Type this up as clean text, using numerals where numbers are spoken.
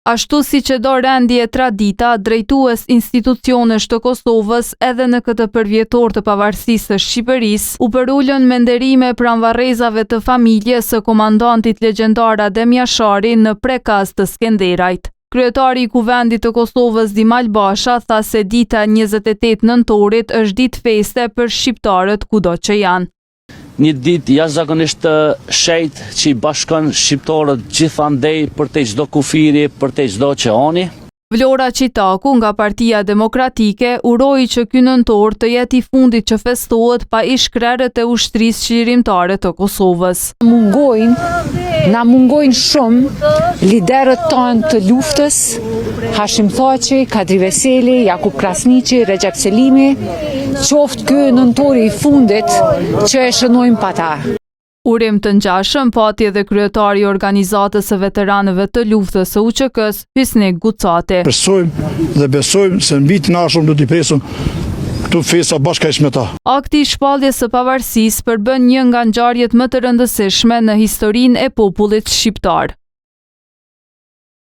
Ashtu si që do rendje tradita, drejtues institucionesh të Kosovës edhe në këtë përvjetor të pavarësisë së Shqipërisë, u përullën me nderime pranvarrezave të familjes së komandantit legjendar Adem Jashari në prekaz të Skenderajt. Kryetari i Kuvendit të Kosovës Dimal Basha tha se dita 28 nëntorit është ditë feste për shqiptarët kudo që janë. Një ditë jashtëzakonisht të shenjtë që i bashkon shqiptarët gjithandej për te çdo kufiri, për te çdo qeoni. Vlora Qitaku nga Partia Demokratike uroi që ky nëntor të jetë i fundit që festohet pa ish krerët e ushtrisë çlirimtare të Kosovës. Na mungojnë shumë liderët tanë të luftës, Hashim Thaçi, Kadri Veseli, Jakub Krasniqi, Recep Selimi, qoftë ky nëntori i fundit që e shënojmë pa ta. Urim të ngjashëm pati edhe kryetari i organizatës së veteranëve të luftës së UÇK-s, Hysnik Gucati. Besojmë dhe besojmë se në vitin ardhshëm do t'i presim këtu festa bashkërisht me ta. Akti i shpalljes së pavarësisë përbën një nga ngjarjet më të rëndësishme në historinë e popullit shqiptar.